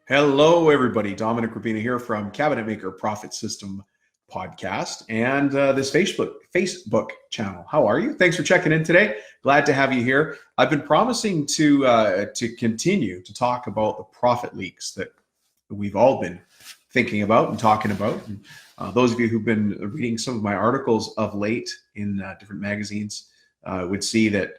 Hello, everybody. Dominic Rubino here from Cabinetmakerprofitsystem.com podcast and this Facebook channel. How are you? Thanks for checking in today. Glad to have you here. I've been promising to continue to talk about the profit leaks that we've all been thinking about and talking about. And, those of you who've been reading some of my articles of late in different magazines would see that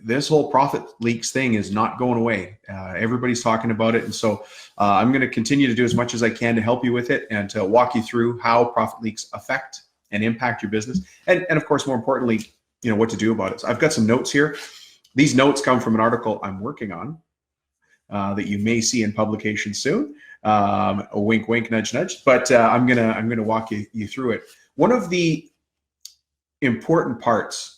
this whole profit leaks thing is not going away. Everybody's talking about it. And so I'm going to continue to do as much as I can to help you with it and to walk you through how profit leaks affect and impact your business. And of course, more importantly, what to do about it. So I've got some notes here. These notes come from an article I'm working on that you may see in publication soon. A wink, wink, nudge, nudge. But I'm gonna walk you through it. One of the important parts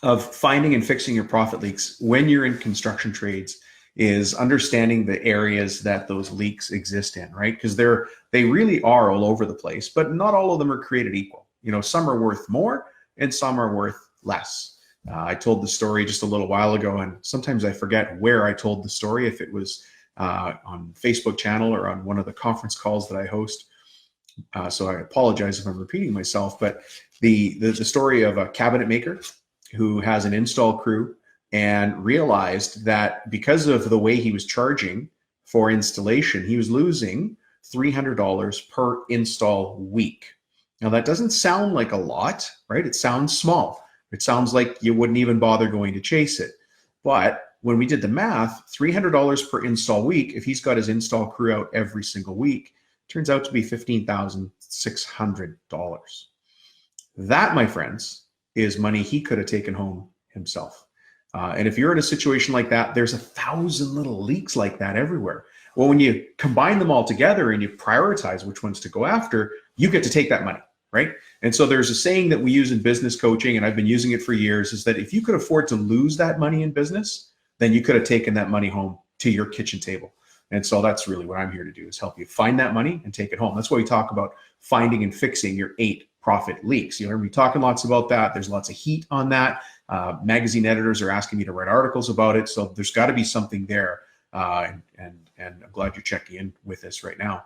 of finding and fixing your profit leaks when you're in construction trades is understanding the areas that those leaks exist in, right? Because they really are all over the place, but not all of them are created equal. Some are worth more and some are worth less. I told the story just a little while ago, and sometimes I forget where I told the story, if it was on Facebook channel or on one of the conference calls that I host. So I apologize if I'm repeating myself, but the story of a cabinet maker who has an install crew and realized that because of the way he was charging for installation, he was losing $300 per install week. Now that doesn't sound like a lot, right? It sounds small. It sounds like you wouldn't even bother going to chase it. But when we did the math, $300 per install week, if he's got his install crew out every single week, turns out to be $15,600. That, my friends, is money he could have taken home himself. And if you're in a situation like that, there's 1,000 little leaks like that everywhere. Well, when you combine them all together and you prioritize which ones to go after, you get to take that money, right? And so there's a saying that we use in business coaching, and I've been using it for years, is that if you could afford to lose that money in business, then you could have taken that money home to your kitchen table. And so that's really what I'm here to do, is help you find that money and take it home. That's why we talk about finding and fixing your 8 profit leaks. You'll hear me talking lots about that. There's lots of heat on that. Magazine editors are asking me to write articles about it. So there's got to be something there. And I'm glad you're checking in with this right now.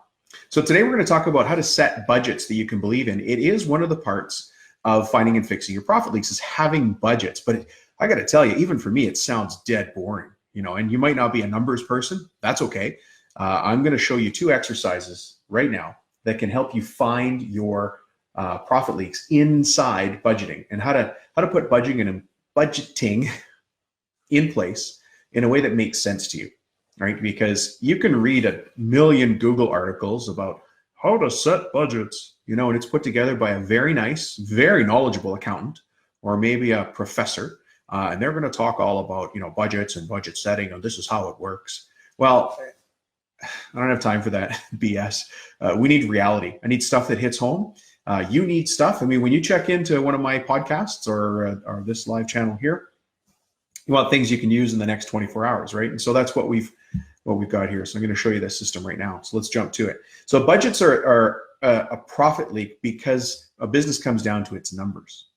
So today we're going to talk about how to set budgets that you can believe in. It is one of the parts of finding and fixing your profit leaks, is having budgets. But I got to tell you, even for me, it sounds dead boring, and you might not be a numbers person. That's okay. I'm going to show you 2 exercises right now that can help you find your profit leaks inside budgeting, and how to put budgeting in place in a way that makes sense to you, right? Because you can read a million Google articles about how to set budgets, and it's put together by a very nice, very knowledgeable accountant, or maybe a professor, and they're going to talk all about budgets and budget setting, and this is how it works. Well, I don't have time for that BS. We need reality. I need stuff that hits home. You need stuff. I mean, when you check into one of my podcasts or this live channel here, you want things you can use in the next 24 hours, right? And so that's what we've got here. So I'm going to show you this system right now. So let's jump to it. So budgets are a profit leak because a business comes down to its numbers.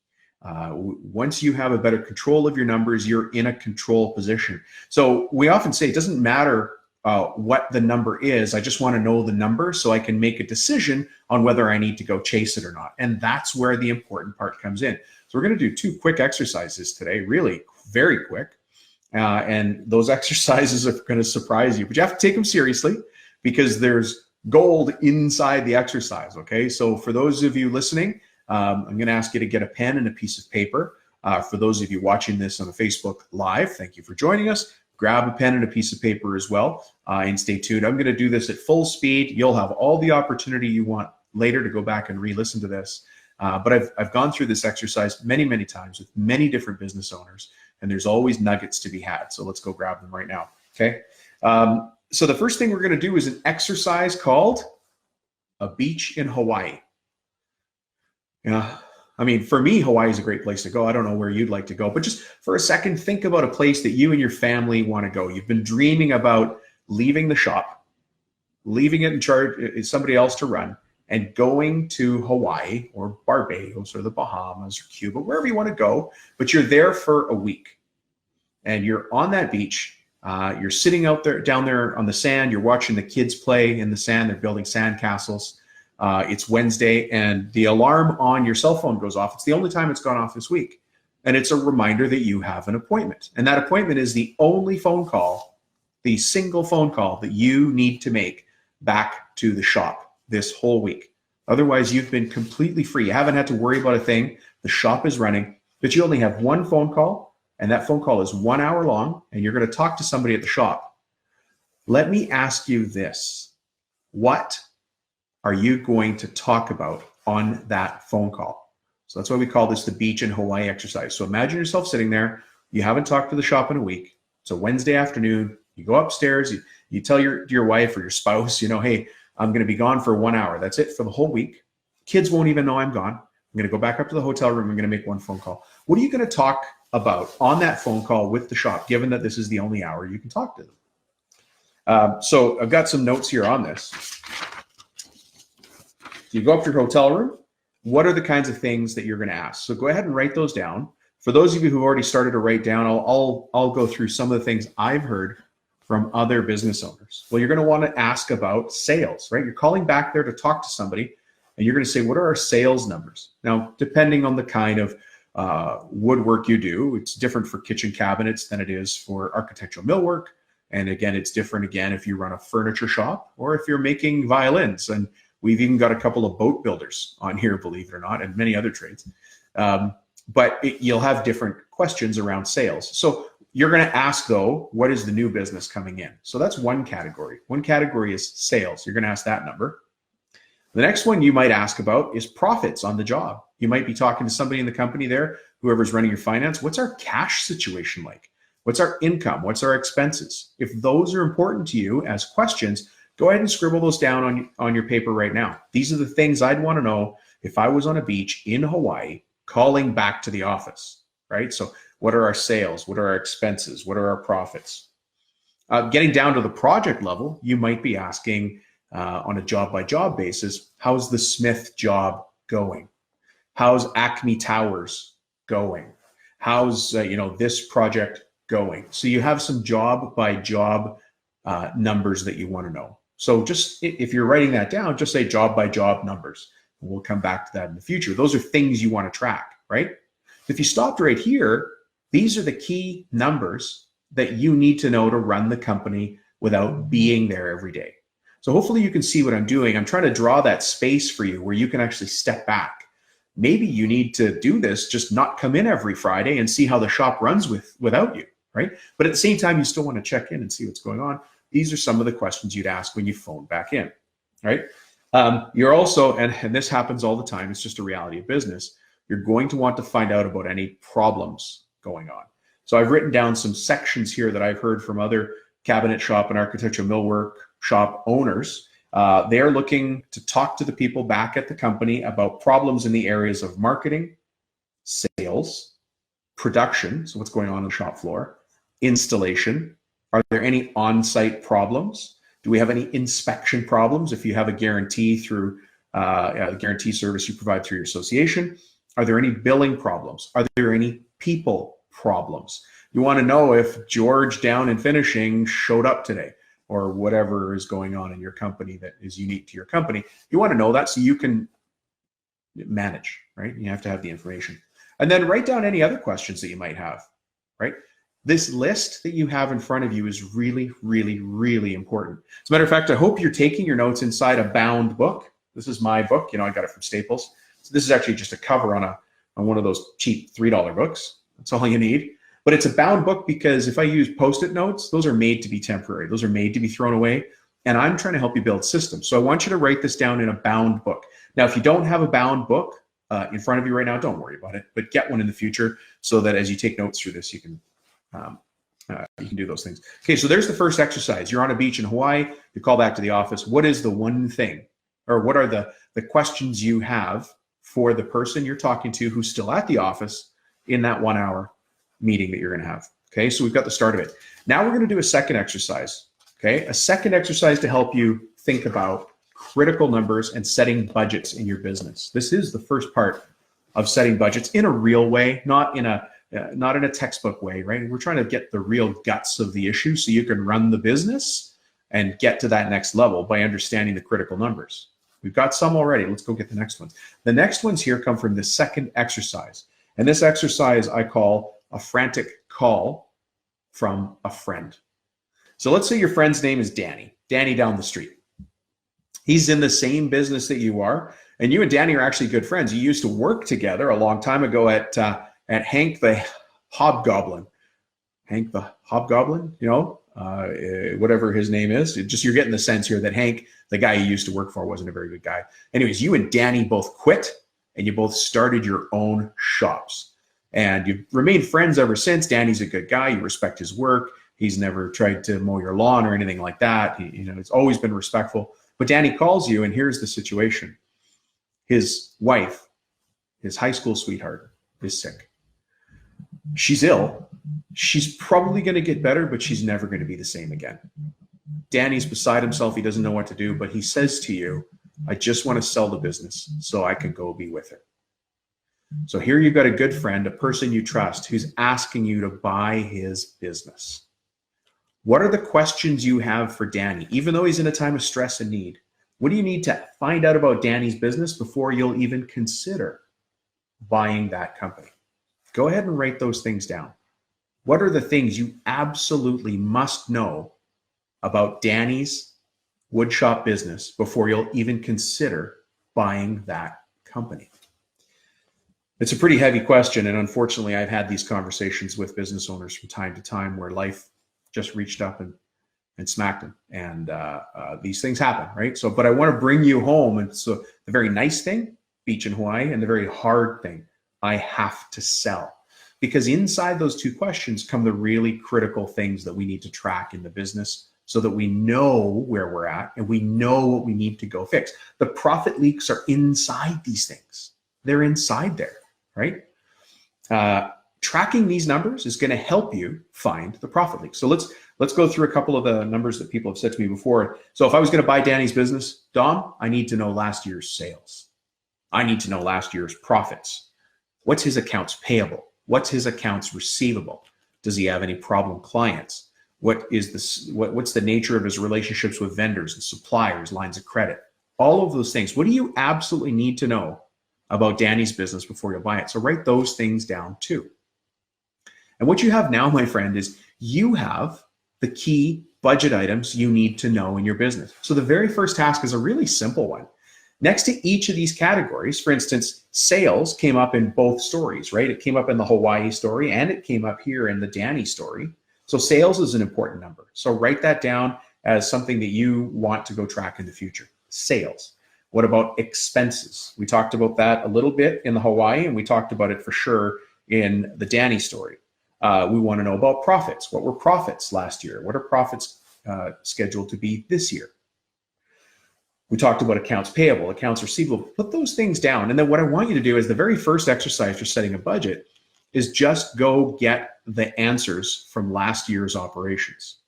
Once you have a better control of your numbers, you're in a control position. So we often say it doesn't matter what the number is. I just want to know the number so I can make a decision on whether I need to go chase it or not. And that's where the important part comes in. So we're going to do 2 quick exercises today, really very quick. And those exercises are going to surprise you, but you have to take them seriously because there's gold inside the exercise. Okay. So for those of you listening, I'm going to ask you to get a pen and a piece of paper. For those of you watching this on the Facebook Live, thank you for joining us. Grab a pen and a piece of paper as well, and stay tuned. I'm going to do this at full speed. You'll have all the opportunity you want later to go back and re-listen to this. But I've gone through this exercise many, many times with many different business owners, and there's always nuggets to be had. So let's go grab them right now. Okay. So the first thing we're going to do is an exercise called a beach in Hawaii. I mean, for me, Hawaii is a great place to go. I don't know where you'd like to go, but just for a second, think about a place that you and your family want to go. You've been dreaming about leaving the shop, leaving it in charge, somebody else to run, and going to Hawaii or Barbados or the Bahamas or Cuba, wherever you want to go, but you're there for a week. And you're on that beach You're sitting out there, down there on the sand. You're watching the kids play in the sand. They're building sand castles. It's Wednesday, and the alarm on your cell phone goes off. It's the only time it's gone off this week. And it's a reminder that you have an appointment. And that appointment is the only phone call, the single phone call that you need to make back to the shop this whole week. Otherwise, you've been completely free. You haven't had to worry about a thing. The shop is running, but you only have one phone call, and that phone call is 1 hour long, and you're going to talk to somebody at the shop. Let me ask you this. What are you going to talk about on that phone call? So that's why we call this the beach in Hawaii exercise. So imagine yourself sitting there. You haven't talked to the shop in a week. It's a Wednesday afternoon. You go upstairs. You tell your wife or your spouse, hey, I'm going to be gone for 1 hour. That's it for the whole week. Kids won't even know I'm gone. I'm going to go back up to the hotel room. I'm going to make one phone call. What are you going to talk about on that phone call with the shop, given that this is the only hour you can talk to them? So I've got some notes here on this. You go up to your hotel room. What are the kinds of things that you're going to ask? So go ahead and write those down. For those of you who've already started to write down, I'll go through some of the things I've heard from other business owners. Well, you're going to want to ask about sales, right? You're calling back there to talk to somebody, and you're going to say, what are our sales numbers? Now, depending on the kind of woodwork you do, it's different for kitchen cabinets than it is for architectural millwork. And again, it's different again if you run a furniture shop or if you're making violins. And we've even got a couple of boat builders on here, believe it or not, and many other trades. But you'll have different questions around sales. So you're going to ask, though, what is the new business coming in? So that's one category. One category is sales. You're going to ask that number. The next one you might ask about is profits on the job. You might be talking to somebody in the company there, whoever's running your finance. What's our cash situation like? What's our income? What's our expenses? If those are important to you as questions, go ahead and scribble those down on your paper right now. These are the things I'd want to know if I was on a beach in Hawaii calling back to the office, right? So what are our sales? What are our expenses? What are our profits? Getting down to the project level, you might be asking on a job-by-job basis, how's the Smith job going? How's Acme Towers going? How's this project going? So you have some job-by-job numbers that you want to know. So just if you're writing that down, just say job-by-job numbers. We'll come back to that in the future. Those are things you want to track, right? If you stopped right here, these are the key numbers that you need to know to run the company without being there every day. So hopefully you can see what I'm doing. I'm trying to draw that space for you where you can actually step back. Maybe you need to do this, just not come in every Friday and see how the shop runs without you, right? But at the same time, you still want to check in and see what's going on. These are some of the questions you'd ask when you phone back in, right? You're also, and this happens all the time, it's just a reality of business, you're going to want to find out about any problems going on. So I've written down some sections here that I've heard from other cabinet shop and architectural millwork shop owners. They're looking to talk to the people back at the company about problems in the areas of marketing, sales, production, so what's going on the shop floor, installation. Are there any on-site problems? Do we have any inspection problems if you have a guarantee through a guarantee service you provide through your association? Are there any billing problems? Are there any people problems? You want to know if George down in finishing showed up today or whatever is going on in your company that is unique to your company. You want to know that so you can manage, right? You have to have the information. And then write down any other questions that you might have, right? This list that you have in front of you is really, really, really important. As a matter of fact, I hope you're taking your notes inside a bound book. This is my book. I got it from Staples. So this is actually just a cover on one of those cheap $3 books. That's all you need. But it's a bound book because if I use Post-it notes, those are made to be temporary. Those are made to be thrown away. And I'm trying to help you build systems. So I want you to write this down in a bound book. Now, if you don't have a bound book in front of you right now, don't worry about it. But get one in the future so that as you take notes through this, you can do those things. Okay, so there's the first exercise. You're on a beach in Hawaii. You call back to the office. What is the one thing, or what are the questions you have for the person you're talking to who's still at the office in that 1 hour meeting that you're going to have? Okay, so we've got the start of it. Now we're going to do a second exercise. Okay, a second exercise to help you think about critical numbers and setting budgets in your business. This is the first part of setting budgets in a real way, not in a not in a textbook way, right? We're trying to get the real guts of the issue so you can run the business and get to that next level by understanding the critical numbers. We've got some already. Let's go get the next ones. The next ones here come from the second exercise. And this exercise I call a frantic call from a friend. So let's say your friend's name is Danny down the street. He's in the same business that you are, and you and Danny are actually good friends. You used to work together a long time ago at Hank the Hobgoblin. Hank the Hobgoblin, whatever his name is. You're getting the sense here that Hank, the guy you used to work for, wasn't a very good guy. Anyways, you and Danny both quit, and you both started your own shops. And you've remained friends ever since. Danny's a good guy. You respect his work. He's never tried to mow your lawn or anything like that. It's always been respectful. But Danny calls you, and here's the situation. His wife, his high school sweetheart, is sick. She's ill. She's probably going to get better, but she's never going to be the same again. Danny's beside himself. He doesn't know what to do, but he says to you, I just want to sell the business so I can go be with her. So here you've got a good friend, a person you trust, who's asking you to buy his business. What are the questions you have for Danny, even though he's in a time of stress and need? What do you need to find out about Danny's business before you'll even consider buying that company? Go ahead and write those things down. What are the things you absolutely must know about Danny's woodshop business before you'll even consider buying that company? It's a pretty heavy question, and unfortunately, I've had these conversations with business owners from time to time where life just reached up and smacked them, and these things happen, right? So, but I want to bring you home, and so the very nice thing, beach in Hawaii, and the very hard thing, I have to sell. Because inside those two questions come the really critical things that we need to track in the business so that we know where we're at and we know what we need to go fix. The profit leaks are inside these things. They're inside there, right? Tracking these numbers is going to help you find the profit leaks. So let's go through a couple of the numbers that people have said to me before. So if I was going to buy Danny's business, Dom, I need to know last year's sales. I need to know last year's profits. What's his accounts payable? What's his accounts receivable? Does he have any problem clients? What's the nature of his relationships with vendors and suppliers, lines of credit? All of those things. What do you absolutely need to know about Danny's business before you buy it? So write those things down too. And what you have now, my friend, is you have the key budget items you need to know in your business. So the very first task is a really simple one. Next to each of these categories, for instance, sales came up in both stories, right? It came up in the Hawaii story and it came up here in the Danny story. So sales is an important number. So write that down as something that you want to go track in the future. Sales. What about expenses? We talked about that a little bit in the Hawaii, and we talked about it for sure in the Danny story. We want to know about profits. What were profits last year? What are profits scheduled to be this year? We talked about accounts payable, accounts receivable. Put those things down. And then what I want you to do is the very first exercise for setting a budget is just go get the answers from last year's operations.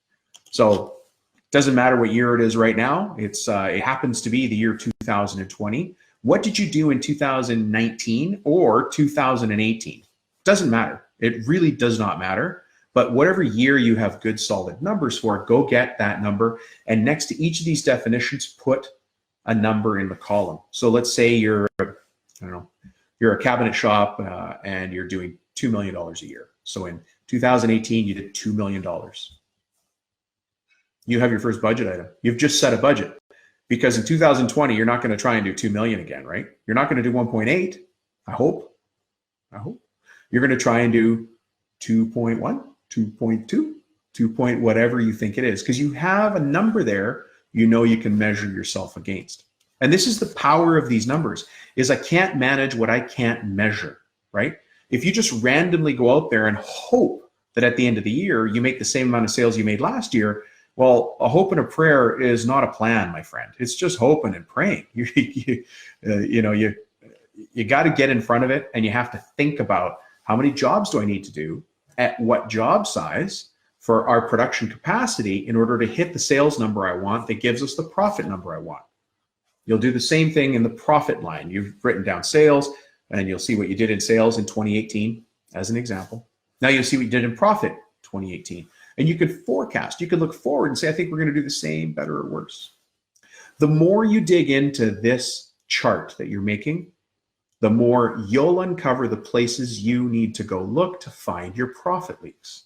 So it doesn't matter what year it is right now. It happens to be the year 2020. What did you do in 2019 or 2018? Doesn't matter. It really does not matter. But whatever year you have good solid numbers for, go get that number. And next to each of these definitions, put a number in the column. So let's say you're a cabinet shop and you're doing $2 million a year. So in 2018, you did $2 million. You have your first budget item. You've just set a budget, because in 2020, you're not going to try and do 2 million again, right? You're not going to do 1.8. I hope. You're going to try and do 2.1, 2.2, 2 point whatever you think it is, because you have a number there you know you can measure yourself against. And this is the power of these numbers, is I can't manage what I can't measure, right? If you just randomly go out there and hope that at the end of the year you make the same amount of sales you made last year, well, a hope and a prayer is not a plan, my friend. It's just hoping and praying. You got to get in front of it, and you have to think about how many jobs do I need to do at what job size for our production capacity in order to hit the sales number I want that gives us the profit number I want. You'll do the same thing in the profit line. You've written down sales, and you'll see what you did in sales in 2018 as an example. Now you see what you did in profit 2018. And you can forecast, you can look forward and say, I think we're going to do the same, better or worse. The more you dig into this chart that you're making, the more you'll uncover the places you need to go look to find your profit leaks.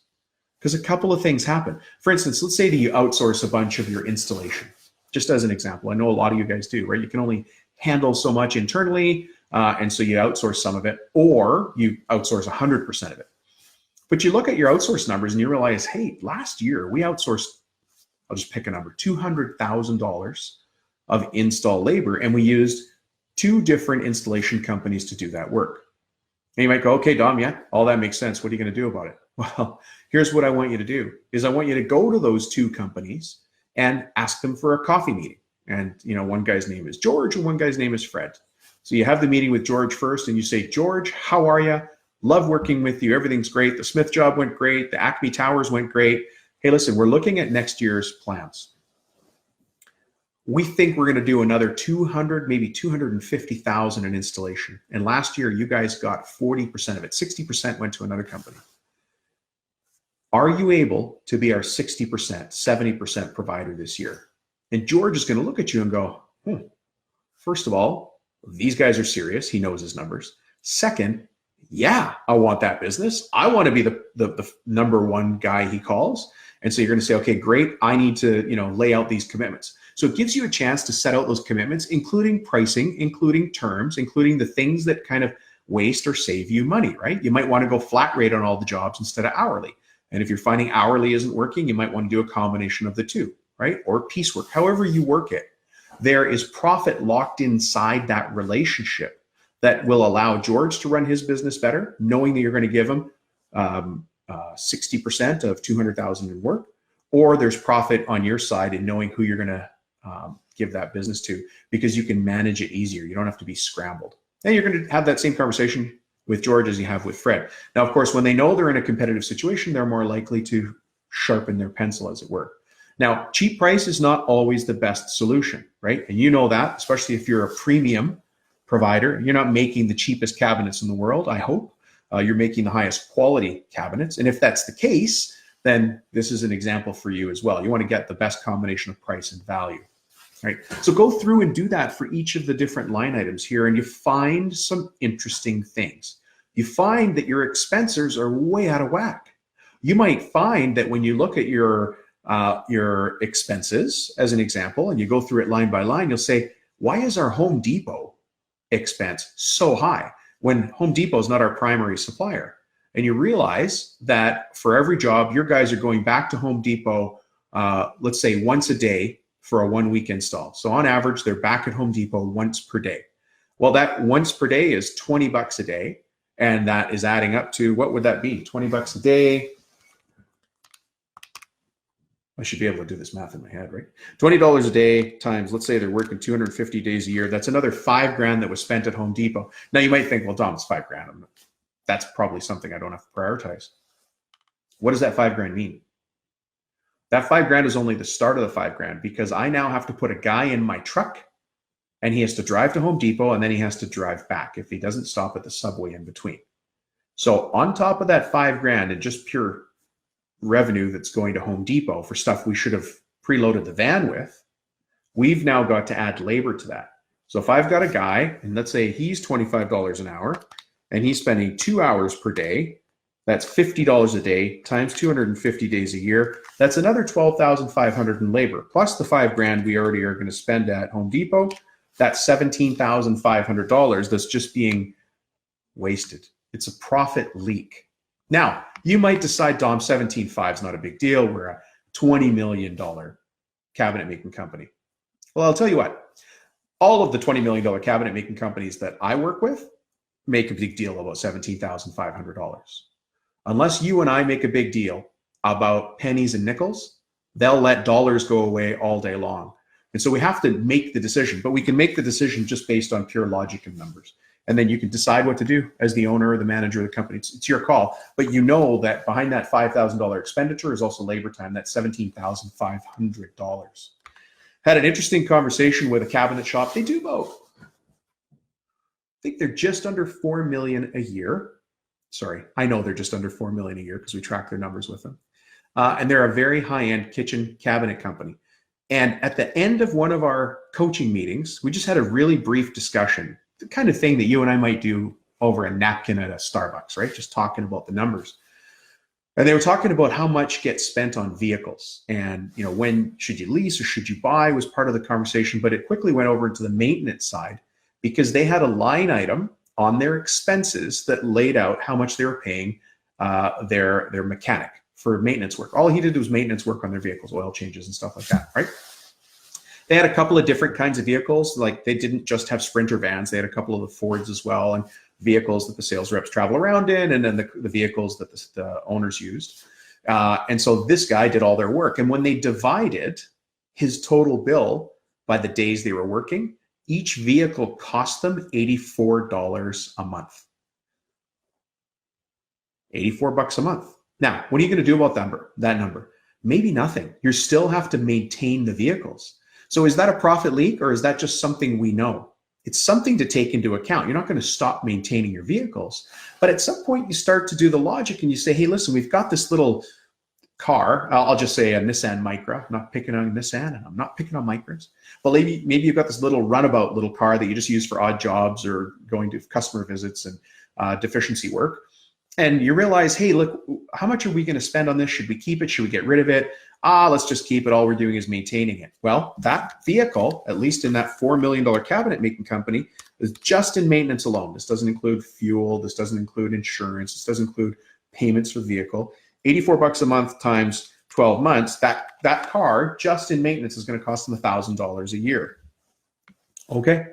Because a couple of things happen. For instance, let's say that you outsource a bunch of your installation. Just as an example, I know a lot of you guys do, right? You can only handle so much internally, and so you outsource some of it, or you outsource 100% of it. But you look at your outsource numbers and you realize, hey, last year we outsourced, I'll just pick a number, $200,000 of install labor, and we used 2 different installation companies to do that work. And you might go, okay, Dom, yeah, all that makes sense. What are you going to do about it? Well, here's what I want you to do is I want you to go to those 2 companies and ask them for a coffee meeting. And one guy's name is George and one guy's name is Fred. So you have the meeting with George first and you say, George, how are you? Love working with you. Everything's great. The Smith job went great. The Acme Towers went great. Hey, listen, we're looking at next year's plans. We think we're going to do another 200, maybe 250,000 in installation. And last year, you guys got 40% of it. 60% went to another company. Are you able to be our 60%, 70% provider this year? And George is going to look at you and go, first of all, these guys are serious. He knows his numbers. Second, yeah, I want that business. I want to be the number one guy he calls. And so you're going to say, okay, great. I need to, lay out these commitments. So it gives you a chance to set out those commitments, including pricing, including terms, including the things that kind of waste or save you money, right? You might want to go flat rate on all the jobs instead of hourly. And if you're finding hourly isn't working, you might want to do a combination of the 2, right? Or piecework, however you work it. There is profit locked inside that relationship that will allow George to run his business better, knowing that you're going to give him 60% of 200,000 in work, or there's profit on your side in knowing who you're going to give that business to, because you can manage it easier. You don't have to be scrambled. And you're going to have that same conversation with George as you have with Fred. Now, of course, when they know they're in a competitive situation, they're more likely to sharpen their pencil, as it were. Now, cheap price is not always the best solution, right? And you know that, especially if you're a premium provider. You're not making the cheapest cabinets in the world, I hope. You're making the highest quality cabinets. And if that's the case, then this is an example for you as well. You want to get the best combination of price and value, right? So go through and do that for each of the different line items here, and you find some interesting things. You find that your expenses are way out of whack. You might find that when you look at your expenses, as an example, and you go through it line by line, you'll say, why is our Home Depot expense so high when Home Depot is not our primary supplier? And you realize that for every job, your guys are going back to Home Depot, let's say once a day for a 1-week install. So on average, they're back at Home Depot once per day. Well, that once per day is $20 a day. And that is adding up to, what would that be? $20 a day. I should be able to do this math in my head, right? $20 a day times, let's say they're working 250 days a year. That's another $5,000 that was spent at Home Depot. Now you might think, well, Dom, it's $5,000. That's probably something I don't have to prioritize. What does that $5,000 mean? That $5,000 is only the start of the $5,000, because I now have to put a guy in my truck and he has to drive to Home Depot and then he has to drive back if he doesn't stop at the Subway in between. So on top of that $5,000 and just pure revenue that's going to Home Depot for stuff we should have preloaded the van with, we've now got to add labor to that. So if I've got a guy, and let's say he's $25 an hour, and he's spending 2 hours per day, that's $50 a day times 250 days a year. That's another $12,500 in labor, plus the $5,000 we already are going to spend at Home Depot. That's $17,500 that's just being wasted. It's a profit leak. Now, you might decide, Dom, 17.5 is not a big deal. We're a $20 million cabinet making company. Well, I'll tell you what, all of the $20 million cabinet making companies that I work with make a big deal about $17,500. Unless you and I make a big deal about pennies and nickels, they'll let dollars go away all day long. And so we have to make the decision, but we can make the decision just based on pure logic and numbers. And then you can decide what to do as the owner or the manager of the company. It's your call, but you know that behind that $5,000 expenditure is also labor time. That's $17,500. Had an interesting conversation with a cabinet shop. They do about, I think they're just under $4 million a year. Sorry, I know they're just under 4 million a year because we track their numbers with them. And they're a very high-end kitchen cabinet company. And at the end of one of our coaching meetings, we just had a really brief discussion, the kind of thing that you and I might do over a napkin at a Starbucks, right? Just talking about the numbers. And they were talking about how much gets spent on vehicles, and when should you lease or should you buy was part of the conversation, but it quickly went over to the maintenance side because they had a line item on their expenses that laid out how much they were paying their mechanic for maintenance work. All he did was maintenance work on their vehicles, oil changes and stuff like that, right? They had a couple of different kinds of vehicles. Like they didn't just have Sprinter vans. They had a couple of the Fords as well, and vehicles that the sales reps travel around in, and then the vehicles that the owners used. And so this guy did all their work. And when they divided his total bill by the days they were working, each vehicle cost them $84 a month. $84 a month. Now, what are you going to do about that number? Maybe nothing. You still have to maintain the vehicles. So is that a profit leak, or is that just something we know? It's something to take into account. You're not going to stop maintaining your vehicles, but at some point you start to do the logic and you say, hey, listen, we've got this little car. I'll just say a Nissan Micra. I'm not picking on Nissan and I'm not picking on Micras, but maybe you've got this little runabout little car that you just use for odd jobs or going to customer visits and deficiency work. And you realize, hey, look, how much are we going to spend on this? Should we keep it? Should we get rid of it? Let's just keep it. All we're doing is maintaining it. Well, that vehicle, at least in that $4 million cabinet making company, is just in maintenance alone. This doesn't include fuel. This doesn't include insurance. This doesn't include payments for the vehicle. $84 a month times 12 months, that car just in maintenance is going to cost them $1,000 a year. Okay,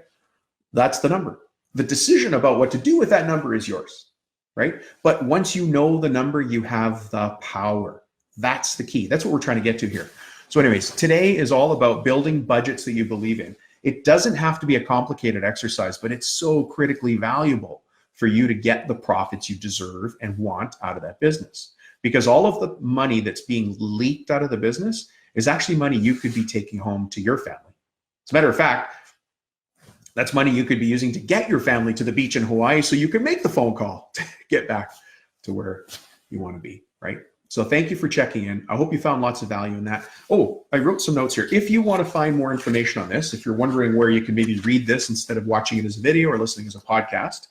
that's the number. The decision about what to do with that number is yours, right? But once you know the number, you have the power. That's the key. That's what we're trying to get to here. So anyways, today is all about building budgets that you believe in. It doesn't have to be a complicated exercise, but it's so critically valuable for you to get the profits you deserve and want out of that business. Because all of the money that's being leaked out of the business is actually money you could be taking home to your family. As a matter of fact, that's money you could be using to get your family to the beach in Hawaii so you can make the phone call to get back to where you want to be, right? So thank you for checking in. I hope you found lots of value in that. Oh, I wrote some notes here. If you want to find more information on this, if you're wondering where you can maybe read this instead of watching it as a video or listening as a podcast,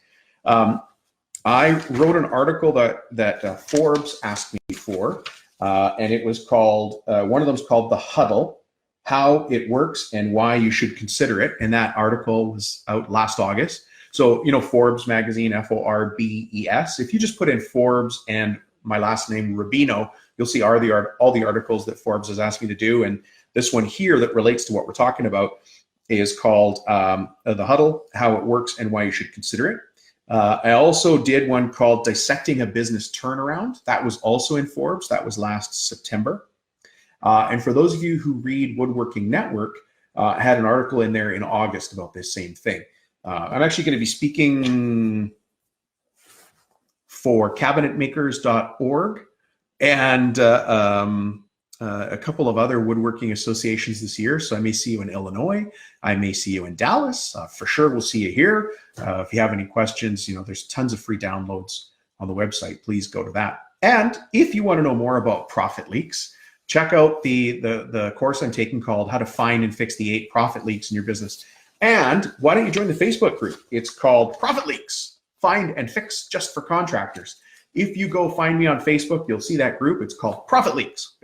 I wrote an article that Forbes asked me for, and it was called, one of them is called The Huddle, How It Works and Why You Should Consider It. And that article was out last August. So, Forbes magazine, Forbes. If you just put in Forbes and my last name, Rubino, you'll see all the articles that Forbes has asked me to do. And this one here that relates to what we're talking about is called The Huddle, How It Works and Why You Should Consider It. I also did one called Dissecting a Business Turnaround. That was also in Forbes. That was last September. And for those of you who read Woodworking Network, I had an article in there in August about this same thing. I'm actually going to be speaking for Cabinetmakers.org and a couple of other woodworking associations this year. So I may see you in Illinois. I may see you in Dallas. For sure, we'll see you here. If you have any questions, there's tons of free downloads on the website. Please go to that. And if you want to know more about profit leaks, check out the course I'm taking called How to Find and Fix the 8 Profit Leaks in Your Business. And why don't you join the Facebook group? It's called Profit Leaks, Find and Fix Just for Contractors. If you go find me on Facebook, you'll see that group. It's called Profit Leaks, !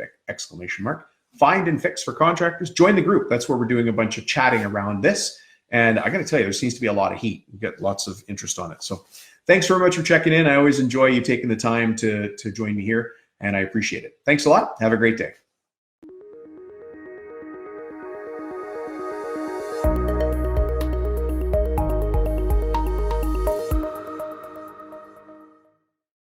Find and Fix for Contractors. Join the group. That's where we're doing a bunch of chatting around this. And I got to tell you, there seems to be a lot of heat. We get lots of interest on it. So thanks very much for checking in. I always enjoy you taking the time to join me here, and I appreciate it. Thanks a lot. Have a great day.